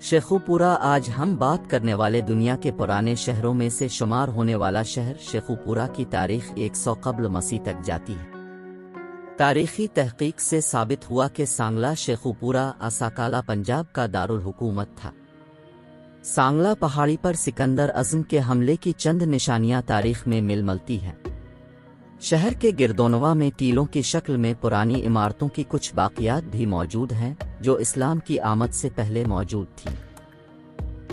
شیخوپورہ آج ہم بات کرنے والے دنیا کے پرانے شہروں میں سے شمار ہونے والا شہر شیخوپورہ کی تاریخ 100 قبل مسیح تک جاتی ہے۔ تاریخی تحقیق سے ثابت ہوا کہ سانگلا شیخوپورہ اساکالا پنجاب کا دارالحکومت تھا۔ سانگلا پہاڑی پر سکندر اعظم کے حملے کی چند نشانیاں تاریخ میں ملتی ہیں۔ شہر کے گردونواں میں ٹیلوں کی شکل میں پرانی عمارتوں کی کچھ باقیات بھی موجود ہیں جو اسلام کی آمد سے پہلے موجود تھیں۔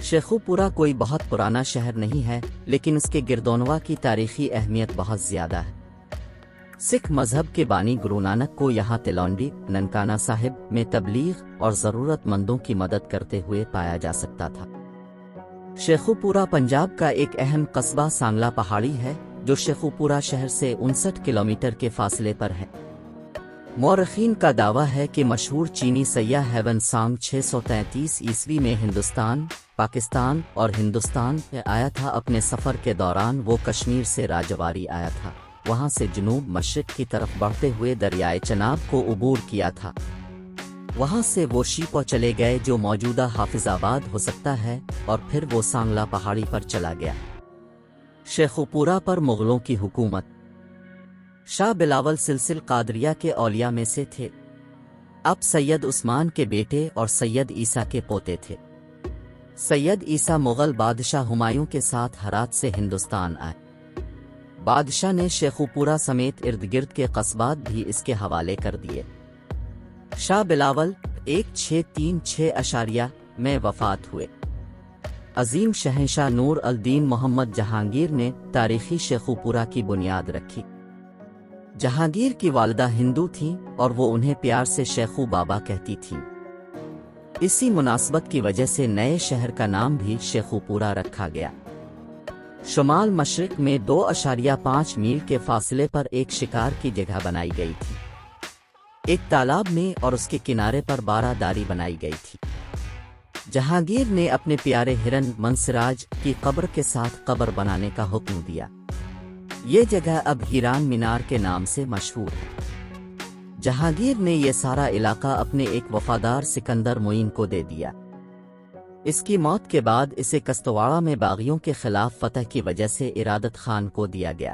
شیخوپورہ کوئی بہت پرانا شہر نہیں ہے، لیکن اس کے گردونواں کی تاریخی اہمیت بہت زیادہ ہے۔ سکھ مذہب کے بانی گرو نانک کو یہاں تلونڈی ننکانہ صاحب میں تبلیغ اور ضرورت مندوں کی مدد کرتے ہوئے پایا جا سکتا تھا۔ شیخوپورہ پنجاب کا ایک اہم قصبہ سانگلا پہاڑی ہے جو شیخوپورہ شہر سے 59 کلومیٹر کے فاصلے پر ہے۔ مورخین کا دعویٰ ہے کہ مشہور چینی سیاح ہیون سانگ 633 عیسوی میں ہندوستان، پاکستان اور ہندوستان میں آیا تھا۔ اپنے سفر کے دوران وہ کشمیر سے راجواری آیا تھا، وہاں سے جنوب مشرق کی طرف بڑھتے ہوئے دریائے چناب کو عبور کیا تھا۔ وہاں سے وہ شیپو چلے گئے جو موجودہ حافظ آباد ہو سکتا ہے، اور پھر وہ سانگلا پہاڑی پر چلا گیا۔ شیخوپورہ پر مغلوں کی حکومت۔ شاہ بلاول سلسلہ قادریہ کے اولیاء میں سے تھے۔ اب سید عثمان کے بیٹے اور سید عیسیٰ کے پوتے تھے۔ سید عیسیٰ مغل بادشاہ ہمایوں کے ساتھ ہرات سے ہندوستان آئے۔ بادشاہ نے شیخوپورہ سمیت ارد گرد کے قصبات بھی اس کے حوالے کر دیے۔ شاہ بلاول 1636 میں وفات ہوئے۔ عظیم شہنشاہ نور الدین محمد جہانگیر نے تاریخی شیخوپورہ کی بنیاد رکھی۔ جہانگیر کی والدہ ہندو تھیں اور وہ انہیں پیار سے شیخو بابا کہتی تھیں۔ اسی مناسبت کی وجہ سے نئے شہر کا نام بھی شیخوپورہ رکھا گیا۔ شمال مشرق میں 2.5 میل کے فاصلے پر ایک شکار کی جگہ بنائی گئی تھی۔ ایک تالاب میں اور اس کے کنارے پر 12 داری بنائی گئی تھی۔ جہانگیر نے اپنے پیارے ہرن منسراج کی قبر کے ساتھ قبر بنانے کا حکم دیا۔ یہ جگہ اب ہیران مینار کے نام سے مشہور ہے۔ جہانگیر نے یہ سارا علاقہ اپنے ایک وفادار سکندر معین کو دے دیا۔ اس کی موت کے بعد اسے کستواڑہ میں باغیوں کے خلاف فتح کی وجہ سے ارادت خان کو دیا گیا۔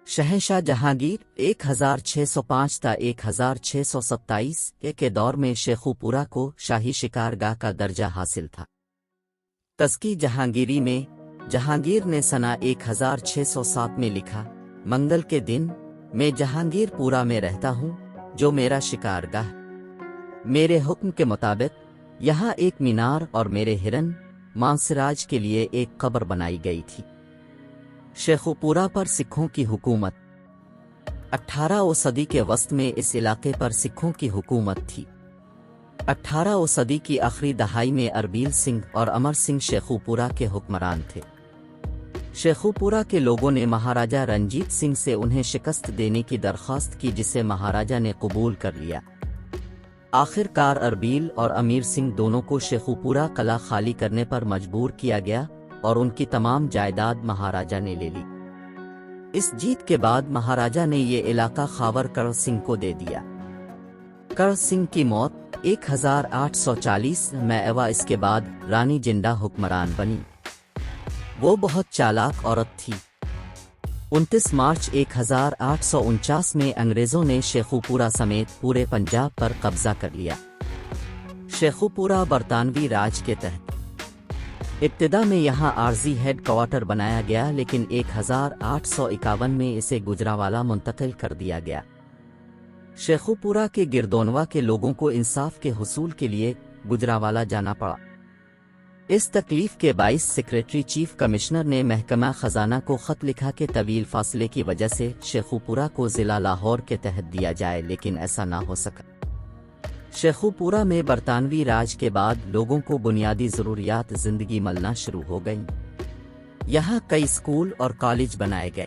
شہنشاہ جہانگیر 1605 تا 1627 کے دور میں شیخوپورہ کو شاہی شکارگاہ کا درجہ حاصل تھا۔ تزکی جہانگیری میں جہانگیر نے سنہ 1607 میں لکھا، منگل کے دن میں جہانگیر پورہ میں رہتا ہوں جو میرا شکارگاہ۔ میرے حکم کے مطابق یہاں ایک مینار اور میرے ہرن مانسراج کے لیے ایک قبر بنائی گئی تھی۔ شیخوپورہ پر سکھوں کی حکومت۔ 18ویں صدی کے وسط میں اس علاقے پر سکھوں کی حکومت تھی۔ 18ویں صدی کی آخری دہائی میں اربیل سنگھ اور امر سنگھ شیخوپورہ کے حکمران تھے۔ شیخوپورہ کے لوگوں نے مہاراجہ رنجیت سنگھ سے انہیں شکست دینے کی درخواست کی، جسے مہاراجہ نے قبول کر لیا۔ آخر کار اربیل اور امیر سنگھ دونوں کو شیخوپورہ قلعہ خالی کرنے پر مجبور کیا گیا اور ان کی تمام جائیداد مہاراجہ نے لے لی۔ اس جیت کے بعد مہاراجہ نے یہ علاقہ خاور کرن سنگھ کو دے دیا۔ کرن سنگھ کی موت 1840 میں ہوا۔ اس کے بعد رانی جنڈا حکمران بنی۔ وہ بہت چالاک عورت تھی۔ 29 مارچ 1849 میں انگریزوں نے شیخوپورہ سمیت پورے پنجاب پر قبضہ کر لیا۔ شیخوپورہ برطانوی راج کے تحت ابتدا میں یہاں عارضی ہیڈ کوارٹر بنایا گیا، لیکن 1851 میں اسے گجرانوالہ منتقل کر دیا گیا۔ شیخوپورہ کے گردونواں کے لوگوں کو انصاف کے حصول کے لیے گجرانوالہ جانا پڑا۔ اس تکلیف کے باعث سیکریٹری چیف کمشنر نے محکمہ خزانہ کو خط لکھا کہ طویل فاصلے کی وجہ سے شیخوپورہ کو ضلع لاہور کے تحت دیا جائے، لیکن ایسا نہ ہو سکا۔ شیخوپورہ میں برطانوی راج کے بعد لوگوں کو بنیادی ضروریات زندگی ملنا شروع ہو گئیں۔ یہاں کئی اسکول اور کالج بنائے گئے۔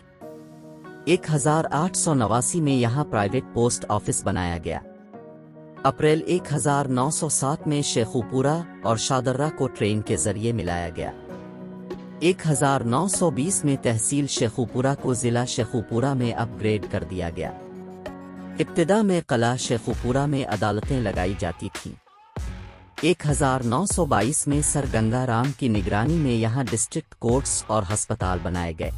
1889 میں یہاں پرائیویٹ پوسٹ آفس بنایا گیا۔ اپریل 1907 میں شیخوپورہ اور شادرہ کو ٹرین کے ذریعے ملایا گیا۔ 1920 میں تحصیل شیخوپورہ کو ضلع شیخوپورہ میں اپ گریڈ کر دیا گیا۔ ابتدا میں قلعہ شیخوپورہ میں عدالتیں لگائی جاتی تھیں۔ 1922 میں سر گنگا رام کی نگرانی میں یہاں ڈسٹرکٹ کورٹس اور ہسپتال بنائے گئے۔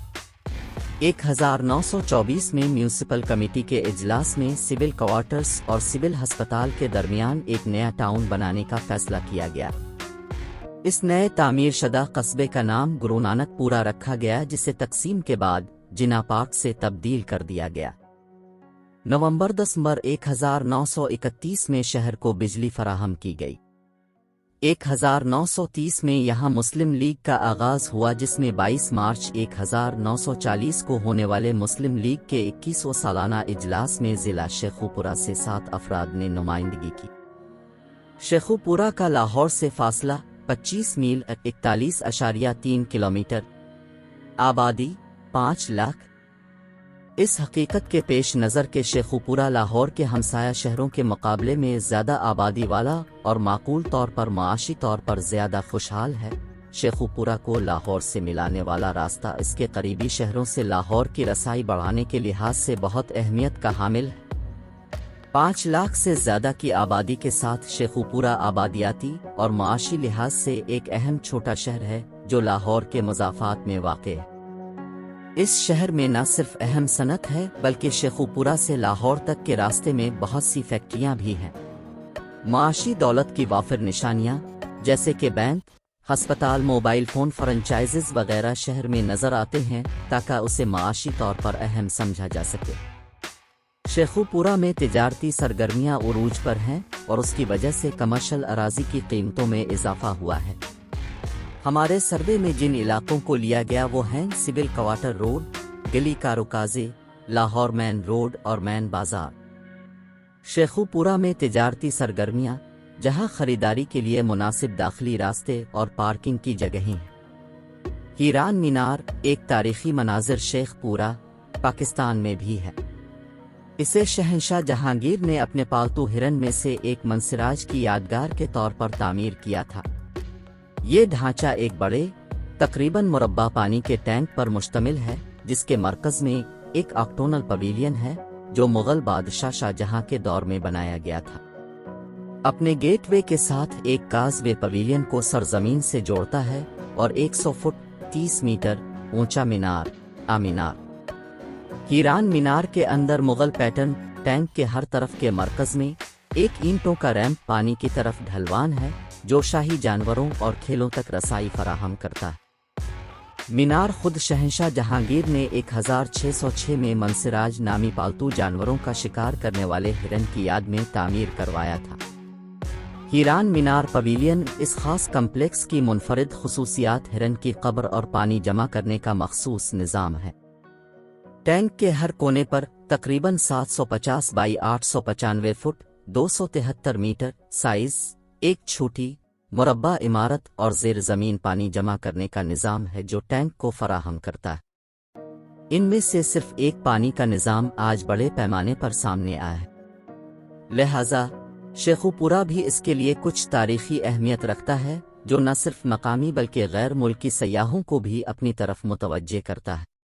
1924 میں میونسپل کمیٹی کے اجلاس میں سول کوارٹرز اور سول ہسپتال کے درمیان ایک نیا ٹاؤن بنانے کا فیصلہ کیا گیا۔ اس نئے تعمیر شدہ قصبے کا نام گرو نانک پورا رکھا گیا، جسے تقسیم کے بعد جناح پارک سے تبدیل کر دیا گیا۔ نومبر 10 1931 میں شہر کو بجلی فراہم کی گئی۔ 1930 میں یہاں مسلم لیگ کا آغاز ہوا، جس میں 22 مارچ 1940 کو ہونے والے مسلم لیگ کے 21واں سالانہ اجلاس میں ضلع شیخوپورہ سے 7 افراد نے نمائندگی کی۔ شیخوپورہ کا لاہور سے فاصلہ 25 میل 41.3 کلومیٹر، آبادی 5 لاکھ۔ اس حقیقت کے پیش نظر کہ شیخوپورہ لاہور کے ہمسایہ شہروں کے مقابلے میں زیادہ آبادی والا اور معقول طور پر معاشی طور پر زیادہ خوشحال ہے، شیخوپورہ کو لاہور سے ملانے والا راستہ اس کے قریبی شہروں سے لاہور کی رسائی بڑھانے کے لحاظ سے بہت اہمیت کا حامل ہے۔ 5 لاکھ سے زیادہ کی آبادی کے ساتھ شیخوپورہ آبادیاتی اور معاشی لحاظ سے ایک اہم چھوٹا شہر ہے جو لاہور کے مضافات میں واقع ہے۔ اس شہر میں نہ صرف اہم صنعت ہے بلکہ شیخوپورہ سے لاہور تک کے راستے میں بہت سی فیکٹریاں بھی ہیں۔ معاشی دولت کی وافر نشانیاں جیسے کہ بینک، ہسپتال، موبائل فون فرنچائزز وغیرہ شہر میں نظر آتے ہیں تاکہ اسے معاشی طور پر اہم سمجھا جا سکے۔ شیخوپورہ میں تجارتی سرگرمیاں عروج پر ہیں اور اس کی وجہ سے کمرشل اراضی کی قیمتوں میں اضافہ ہوا ہے۔ ہمارے سروے میں جن علاقوں کو لیا گیا وہ ہیں سول کوارٹر روڈ، گلی کاروکازے، لاہور مین روڈ اور مین بازار۔ شیخوپورہ میں تجارتی سرگرمیاں جہاں خریداری کے لیے مناسب داخلی راستے اور پارکنگ کی جگہیں ہیں۔ ہیران مینار ایک تاریخی مناظر شیخ پورہ، پاکستان میں بھی ہے۔ اسے شہنشاہ جہانگیر نے اپنے پالتو ہرن میں سے ایک منسراج کی یادگار کے طور پر تعمیر کیا تھا۔ یہ ڈھانچہ ایک بڑے، تقریباً مربع پانی کے ٹینک پر مشتمل ہے، جس کے مرکز میں ایک آکٹونل پویلین ہے جو مغل بادشاہ شاہ جہاں کے دور میں بنایا گیا تھا۔ اپنے گیٹ وے کے ساتھ ایک کاز وے پویلین کو سرزمین سے جوڑتا ہے اور 100 فٹ 30 میٹر اونچا مینار مینار۔ ہیران مینار کے اندر مغل پیٹرن ٹینک کے ہر طرف کے مرکز میں ایک اینٹوں کا ریمپ پانی کی طرف ڈھلوان ہے جو شاہی جانوروں اور کھیلوں تک رسائی فراہم کرتا ہے۔ مینار خود شہنشاہ جہانگیر نے 1606 میں منسراج نامی پالتو جانوروں کا شکار کرنے والے ہرن کی یاد میں تعمیر کروایا تھا۔ ہیران مینار پویلین اس خاص کمپلیکس کی منفرد خصوصیات ہرن کی قبر اور پانی جمع کرنے کا مخصوص نظام ہے۔ ٹینک کے ہر کونے پر تقریباً 750 بائی 895 فٹ 273 میٹر سائز ایک چھوٹی مربع عمارت اور زیر زمین پانی جمع کرنے کا نظام ہے جو ٹینک کو فراہم کرتا ہے۔ ان میں سے صرف ایک پانی کا نظام آج بڑے پیمانے پر سامنے آیا ہے، لہذا شیخوپورہ بھی اس کے لیے کچھ تاریخی اہمیت رکھتا ہے جو نہ صرف مقامی بلکہ غیر ملکی سیاحوں کو بھی اپنی طرف متوجہ کرتا ہے۔